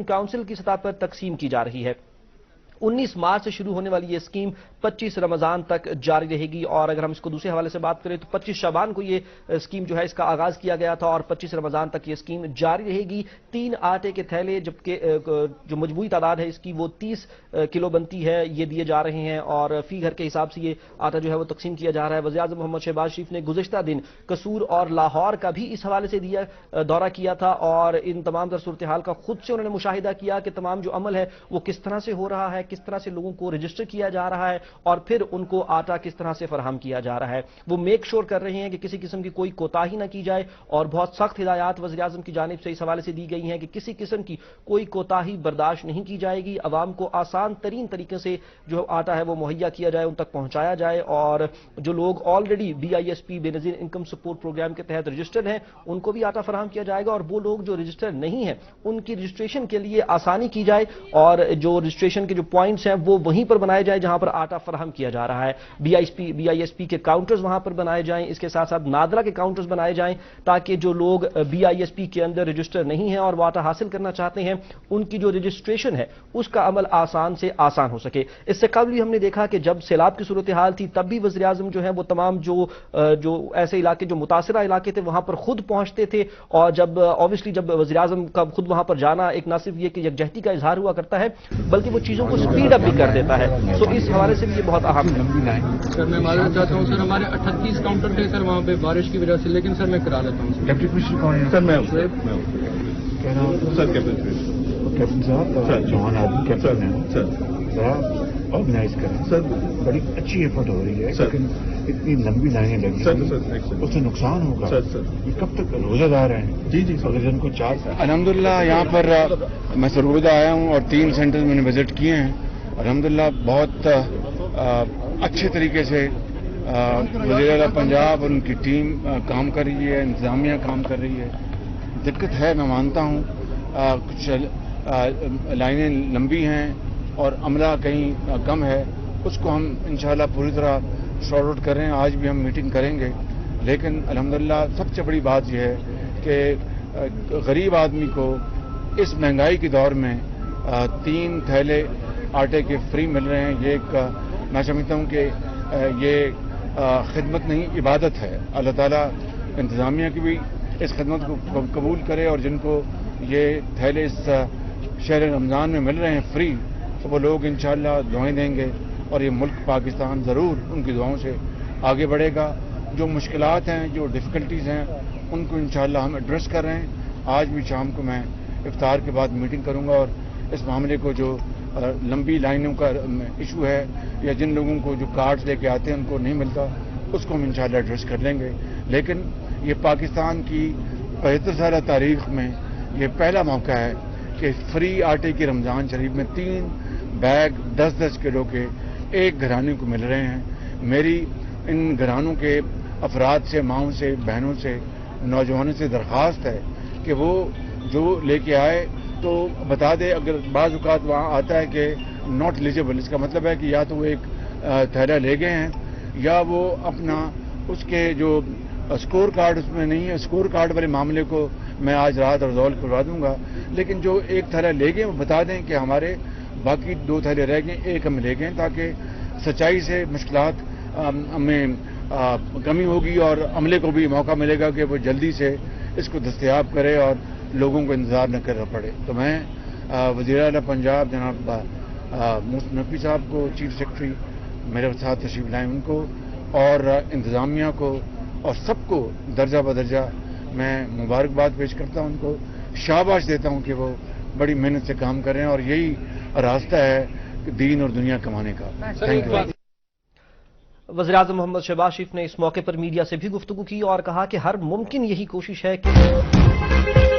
Council की सतह पर तकसीम की जा रही है। 19 मार्च से शुरू होने वाली ये स्कीम 25 रमजान तक जारी रहेगी। और अगर हम इसको दूसरे हवाले से बात करें तो 25 शबान को ये स्कीम जो है इसका आगाज किया गया था और 25 रमजान तक ये स्कीम जारी रहेगी। 3 आटे के थैले, जबकि जो मजमूई तादाद है इसकी वो 30 किलो बनती है, ये दिए जा रहे हैं और फी घर के हिसाब से ये आटा जो है वो तकसीम किया जा रहा है। वज़ीर-ए-आज़म मोहम्मद शहबाज शरीफ ने गुज़िश्ता दिन कसूर और लाहौर का भी इस हवाले से दौरा किया था और इन तमाम तर सूरत हाल का खुद से उन्होंने मुशाहिदा किया कि तमाम जो अमल है वो किस तरह से हो रहा है, किस तरह से लोगों को रजिस्टर किया जा रहा है और फिर उनको आटा किस तरह से फराहम किया जा रहा है। वो मेक श्योर कर रहे हैं कि किसी किस्म की कोई कोताही ना की जाए और बहुत सख्त हिदायत वज़ीर-ए-आज़म की जानिब से इस हवाले से दी गई हैं कि किसी किस्म की कोई कोताही बर्दाश्त नहीं की जाएगी। अवाम को आसान तरीन तरीके से जो आटा है वो मुहैया किया जाए, उन तक पहुंचाया जाए और जो लोग already BISP Benazir income support program के तहत रजिस्टर्ड हैं उनको भी आटा फराहम किया जाएगा और वो लोग जो रजिस्टर नहीं है उनकी रजिस्ट्रेशन के लिए आसानी की जाए और जो रजिस्ट्रेशन के जो पॉइंट्स हैं वो वहीं पर बनाए जाए जहां पर आटा फराहम किया जा रहा है। BISP के काउंटर्स वहां पर बनाए जाएं, इसके साथ साथ नादरा के काउंटर्स बनाए जाएं ताकि जो लोग BISP के अंदर रजिस्टर नहीं है और वो आटा हासिल करना चाहते हैं उनकी जो रजिस्ट्रेशन है उसका अमल आसान से आसान हो सके। इससे कबल भी हमने देखा कि जब सैलाब की सूरत हाल थी तब भी वज़ीर-ए-आज़म जो है वो तमाम जो ऐसे इलाके जो मुतासिरा इलाके थे वहां पर खुद पहुंचते थे और जब ऑब्वियसली जब वज़ीर-ए-आज़म का खुद वहां पर जाना एक ना सिर्फ ये कि यकजहती का इजहार हुआ करता है बल्कि वो चीजों को स्पीड अप भी कर देता है। सो इस हवाले से भी ये बहुत अहम है। सर मैं मालूम चाहता हूँ सर हमारे 38 काउंटर थे सर वहाँ पे बारिश की वजह से, लेकिन सर मैं करा लेता हूँ। डिप्टी कमिश्नर कौन है? सर मैं सर कैप्टन साहब जवान आदमी कैप्टन है सर, ऑर्गेनाइज करें सर, बड़ी अच्छी एफर्ट हो रही है लेकिन इतनी लंबी लाइनें लगी उससे नुकसान होगा सर। ये कब तक रोजादार हैं? जी अगर जन को 4 अल्हम्दुलिल्लाह यहाँ पर मैं सरगोदा आया हूँ और 3 सेंटर मैंने विजिट किए हैं। अल्हम्दुलिल्लाह बहुत अच्छे तरीके से वज़ीर-ए-आला पंजाब और उनकी टीम काम कर रही है, इंतजामिया काम कर रही है। दिक्कत है मैं मानता हूँ, कुछ लाइनें लंबी हैं और अमला कहीं कम है, उसको हम इंशाअल्लाह पूरी तरह सॉर्ट आउट कर रहे हैं। आज भी हम मीटिंग करेंगे लेकिन अल्हम्दुलिल्लाह सबसे बड़ी बात यह है कि गरीब आदमी को इस महंगाई के दौर में 3 थैले आटे के फ्री मिल रहे हैं। ये एक मैं समझता हूँ कि ये खिदमत नहीं इबादत है। अल्लाह ताला इंतज़ामिया की भी इस खिदमत को कबूल करे और जिनको ये थैले इस शहर रमज़ान में मिल रहे हैं फ्री, तो वो लोग इंशाअल्लाह दुआएं देंगे और ये मुल्क पाकिस्तान ज़रूर उनकी दुआओं से आगे बढ़ेगा। जो मुश्किलात हैं, जो डिफ़िकल्टीज़ हैं, उनको इंशाअल्लाह हम एड्रेस कर रहे हैं। आज भी शाम को मैं इफ्तार के बाद मीटिंग करूँगा और इस मामले को जो लंबी लाइनों का इशू है या जिन लोगों को जो कार्ड्स लेके आते हैं उनको नहीं मिलता, उसको हम इंशाअल्लाह एड्रेस कर लेंगे। लेकिन ये पाकिस्तान की 75 साल तारीख में ये पहला मौका है कि फ्री आटे की रमज़ान शरीफ में 3 बैग 10-10 किलो के एक घराने को मिल रहे हैं। मेरी इन घरानों के अफराद से, माओं से, बहनों से, नौजवानों से दरख्वास्त है कि वो जो लेके आए तो बता दे। अगर बाज़ औक़ात वहाँ आता है कि नॉट एलिजिबल, इसका मतलब है कि या तो वो एक थैला ले गए हैं या वो अपना उसके जो स्कोर कार्ड उसमें नहीं है। स्कोर कार्ड वाले मामले को मैं आज रात रिजॉल्व करवा दूंगा, लेकिन जो एक थैला ले गए वो बता दें कि हमारे बाकी 2 थैले रह गए, एक हम ले गए, ताकि सच्चाई से मुश्किलात में कमी होगी और अमले को भी मौका मिलेगा कि वो जल्दी से इसको दस्तयाब करे और लोगों को इंतजार न करना पड़े। तो मैं वज़ीर-ए-आला पंजाब जनाब मोहसिन नकवी साहब को, चीफ सेक्रेटरी मेरे साथ तशरीफ लाएँ, उनको और इंतज़ामिया को और सबको दर्जा बदर्जा मैं मुबारकबाद पेश करता हूँ, उनको शाबाश देता हूँ कि वो बड़ी मेहनत से काम कर रहे हैं और यही रास्ता है दीन और दुनिया कमाने का। Thank you. वज़ीर-ए-आज़म मोहम्मद शहबाज शरीफ ने इस मौके पर मीडिया से भी गुफ्तगू की और कहा कि हर मुमकिन यही कोशिश है कि